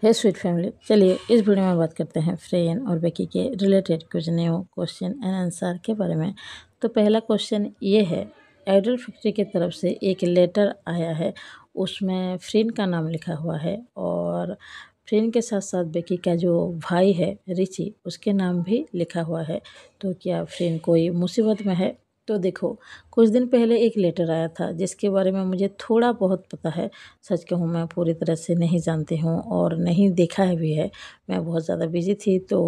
हे sweet family, चलिए इस video में बात करते हैं फ्रेन और बेकी के रिलेटेड कुछ न्यू क्वेश्चन एंड आंसर के बारे में। तो पहला क्वेश्चन ये है, आइडल फैक्ट्री की तरफ से एक लेटर आया है, उसमें फ्रेन का नाम लिखा हुआ है और फ्रेन के साथ साथ बेकी का जो भाई है रिची, उसके नाम भी लिखा हुआ है। तो क्या फ्रेन कोई मुसीबत में है? तो देखो, कुछ दिन पहले एक लेटर आया था जिसके बारे में मुझे थोड़ा बहुत पता है। सच कहूँ, मैं पूरी तरह से नहीं जानती हूँ और नहीं देखा है भी है। मैं बहुत ज़्यादा बिजी थी तो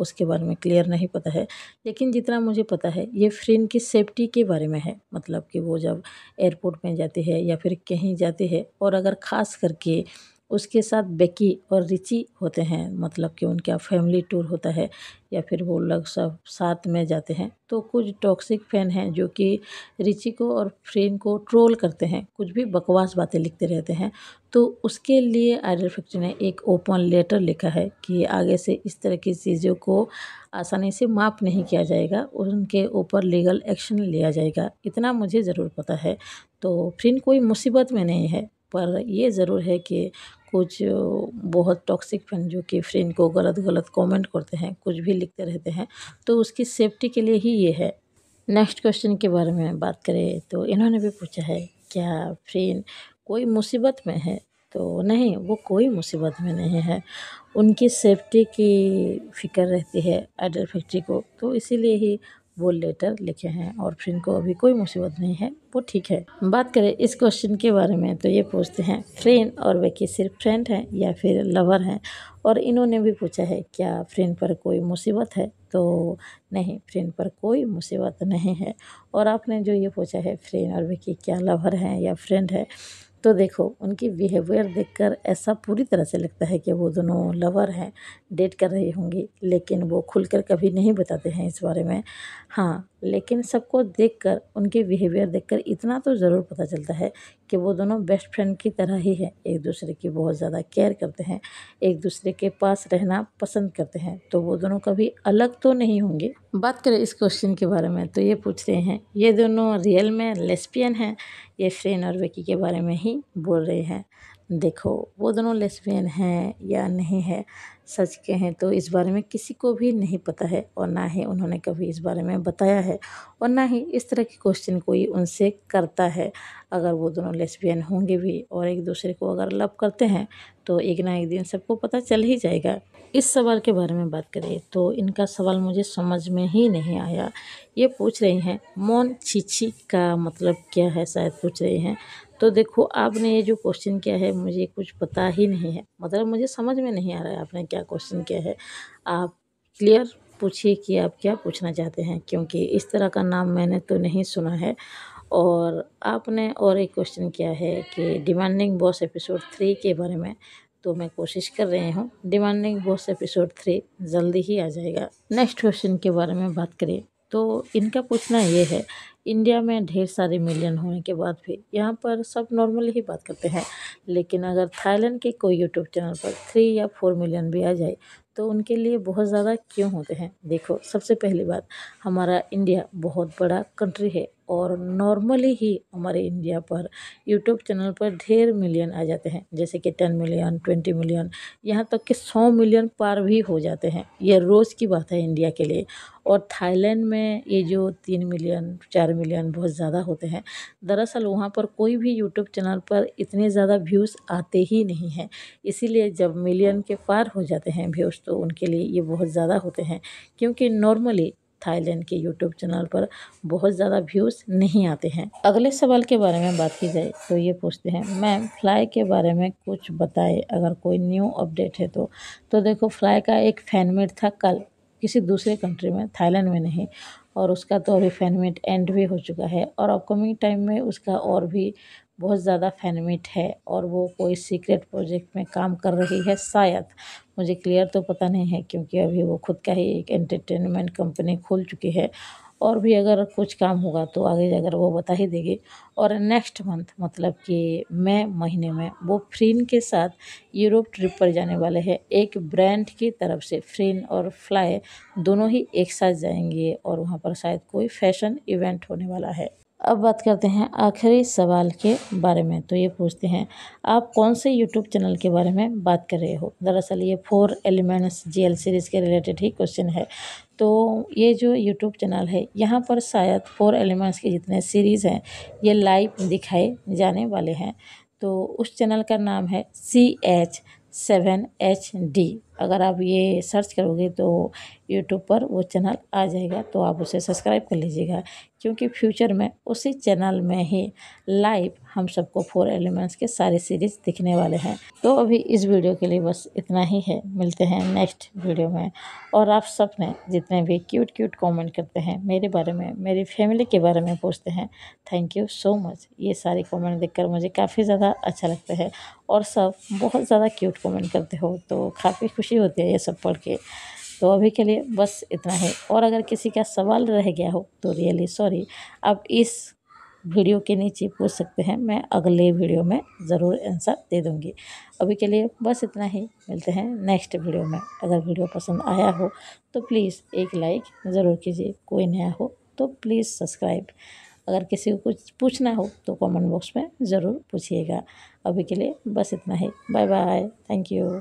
उसके बारे में क्लियर नहीं पता है। लेकिन जितना मुझे पता है, ये फ्रेंड की सेफ्टी के बारे में है। मतलब कि वो जब एयरपोर्ट में जाती है या फिर कहीं जाती है, और अगर ख़ास करके उसके साथ बेकी और रिची होते हैं, मतलब कि उनका फैमिली टूर होता है या फिर वो लोग सब साथ में जाते हैं, तो कुछ टॉक्सिक फैन हैं जो कि रिची को और फ्रेंड को ट्रोल करते हैं, कुछ भी बकवास बातें लिखते रहते हैं। तो उसके लिए आइडल फैक्ट्री ने एक ओपन लेटर लिखा है कि आगे से इस तरह की चीज़ों को आसानी से माफ़ नहीं किया जाएगा और उनके ऊपर लीगल एक्शन लिया जाएगा। इतना मुझे ज़रूर पता है। तो फ्रेंड कोई मुसीबत में नहीं है, पर ये ज़रूर है कि कुछ बहुत टॉक्सिक फैन जो कि फ्रेंड को गलत गलत कमेंट करते हैं, कुछ भी लिखते रहते हैं, तो उसकी सेफ्टी के लिए ही ये है। नेक्स्ट क्वेश्चन के बारे में बात करें तो इन्होंने भी पूछा है, क्या फ्रेंड कोई मुसीबत में है? तो नहीं, वो कोई मुसीबत में नहीं है। उनकी सेफ्टी की फ़िक्र रहती है आइडल फैक्ट्री को, तो इसीलिए ही वो लेटर लिखे हैं और फ्रेंड को अभी कोई मुसीबत नहीं है, वो ठीक है। बात करें इस क्वेश्चन के बारे में तो ये पूछते हैं, फ्रेंड और बेकी सिर्फ फ्रेंड हैं या फिर लवर हैं? और इन्होंने भी पूछा है, क्या फ्रेंड पर कोई मुसीबत है? तो नहीं, फ्रेंड पर कोई मुसीबत नहीं है। और आपने जो ये पूछा है, फ्रेंड और बेकी क्या लवर हैं या फ्रेंड है, तो देखो, उनकी बिहेवियर देखकर ऐसा पूरी तरह से लगता है कि वो दोनों लवर हैं, डेट कर रही होंगी, लेकिन वो खुलकर कभी नहीं बताते हैं इस बारे में। हाँ, लेकिन सबको देखकर, उनके बिहेवियर देखकर इतना तो ज़रूर पता चलता है कि वो दोनों बेस्ट फ्रेंड की तरह ही हैं, एक दूसरे की बहुत ज़्यादा केयर करते हैं, एक दूसरे के पास रहना पसंद करते हैं, तो वो दोनों कभी अलग तो नहीं होंगे। बात करें इस क्वेश्चन के बारे में तो ये पूछ रहे हैं, ये दोनों रियल में लेस्बियन हैं? ये फ्रेंड और बेकी के बारे में ही बोल रहे हैं। देखो, वो दोनों लेस्बियन हैं या नहीं है, सच कहें तो इस बारे में किसी को भी नहीं पता है और ना ही उन्होंने कभी इस बारे में बताया है और ना ही इस तरह के क्वेश्चन कोई उनसे करता है। अगर वो दोनों लेस्बियन होंगे भी और एक दूसरे को अगर लव करते हैं, तो एक ना एक दिन सबको पता चल ही जाएगा। इस सवाल के बारे में बात करें तो इनका सवाल मुझे समझ में ही नहीं आया। ये पूछ रही हैं, मोन छीछी का मतलब क्या है, शायद पूछ रही हैं। तो देखो, आपने ये जो क्वेश्चन किया है, मुझे कुछ पता ही नहीं है, मतलब मुझे समझ में नहीं आ रहा है आपने क्या क्वेश्चन किया है। आप क्लियर पूछिए कि आप क्या पूछना चाहते हैं, क्योंकि इस तरह का नाम मैंने तो नहीं सुना है। और आपने और एक क्वेश्चन किया है कि डिमांडिंग बॉस एपिसोड 3 के बारे में, तो मैं कोशिश कर रही हूँ, डिमांडिंग बॉस एपिसोड 3 जल्दी ही आ जाएगा। नेक्स्ट क्वेश्चन के बारे में बात करें तो इनका पूछना ये है, इंडिया में ढेर सारे मिलियन होने के बाद भी यहाँ पर सब नॉर्मली ही बात करते हैं, लेकिन अगर थाईलैंड के कोई यूट्यूब चैनल पर 3 या 4 मिलियन भी आ जाए तो उनके लिए बहुत ज़्यादा क्यों होते हैं? देखो, सबसे पहली बात, हमारा इंडिया बहुत बड़ा कंट्री है और नॉर्मली ही हमारे इंडिया पर यूट्यूब चैनल पर ढेर मिलियन आ जाते हैं, जैसे कि 10 मिलियन, 20 मिलियन, यहाँ तक कि 100 मिलियन पार भी हो जाते हैं। ये रोज़ की बात है इंडिया के लिए। और थाईलैंड में ये जो 3 मिलियन, 4 मिलियन बहुत ज़्यादा होते हैं। दरअसल वहाँ पर कोई भी यूट्यूब चैनल पर इतने ज़्यादा व्यूज़ आते ही नहीं हैं, इसीलिए जब मिलियन के पार हो जाते हैं व्यूज़, तो उनके लिए ये बहुत ज़्यादा होते हैं, क्योंकि नॉर्मली थाईलैंड के यूट्यूब चैनल पर बहुत ज़्यादा व्यूज़ नहीं आते हैं। अगले सवाल के बारे में बात की जाए तो ये पूछते हैं, मैम फ्लाई के बारे में कुछ बताए, अगर कोई न्यू अपडेट है तो। देखो, फ्लाई का एक फैन मीट था कल किसी दूसरे कंट्री में, थाईलैंड में नहीं, और उसका तो अभी फैन मीट एंड भी हो चुका है और अपकमिंग टाइम में उसका और भी बहुत ज़्यादा फैन मीट है और वो कोई सीक्रेट प्रोजेक्ट में काम कर रही है शायद, मुझे क्लियर तो पता नहीं है, क्योंकि अभी वो खुद का ही एक एंटरटेनमेंट कंपनी खोल चुकी है। और भी अगर कुछ काम होगा तो आगे जाकर वो बता ही देगी। और नेक्स्ट मंथ, मतलब कि मई महीने में, वो फ्रीन के साथ यूरोप ट्रिप पर जाने वाले हैं। एक ब्रांड की तरफ से फ्रीन और फ्लाई दोनों ही एक साथ जाएंगे और वहाँ पर शायद कोई फैशन इवेंट होने वाला है। अब बात करते हैं आखिरी सवाल के बारे में। तो ये पूछते हैं, आप कौन से यूट्यूब चैनल के बारे में बात कर रहे हो। दरअसल ये 4 एलिमेंट्स जीएल सीरीज़ के रिलेटेड ही क्वेश्चन है। तो ये जो यूट्यूब चैनल है, यहाँ पर शायद 4 एलिमेंट्स के जितने सीरीज़ हैं ये लाइव दिखाए जाने वाले हैं। तो उस चैनल का नाम है CH7HD। अगर आप ये सर्च करोगे तो यूट्यूब पर वो चैनल आ जाएगा, तो आप उसे सब्सक्राइब कर लीजिएगा, क्योंकि फ्यूचर में उसी चैनल में ही लाइव हम सबको 4 एलिमेंट्स के सारे सीरीज़ दिखने वाले हैं। तो अभी इस वीडियो के लिए बस इतना ही है। मिलते हैं नेक्स्ट वीडियो में। और आप सब ने जितने भी क्यूट कमेंट करते हैं मेरे बारे में, मेरी फैमिली के बारे में पूछते हैं, थैंक यू सो मच। ये सारे कमेंट देखकर मुझे काफ़ी ज़्यादा अच्छा लगता है और सब बहुत ज़्यादा क्यूट कमेंट करते हो, तो काफ़ी खुशी होती है ये सब पढ़ के। तो अभी के लिए बस इतना है। और अगर किसी का सवाल रह गया हो तो रियली सॉरी, आप इस वीडियो के नीचे पूछ सकते हैं, मैं अगले वीडियो में ज़रूर आंसर दे दूँगी। अभी के लिए बस इतना ही। मिलते हैं नेक्स्ट वीडियो में। अगर वीडियो पसंद आया हो तो प्लीज़ एक लाइक ज़रूर कीजिए, कोई नया हो तो प्लीज़ सब्सक्राइब। अगर किसी को कुछ पूछना हो तो कमेंट बॉक्स में ज़रूर पूछिएगा। अभी के लिए बस इतना ही। Bye bye, thank you.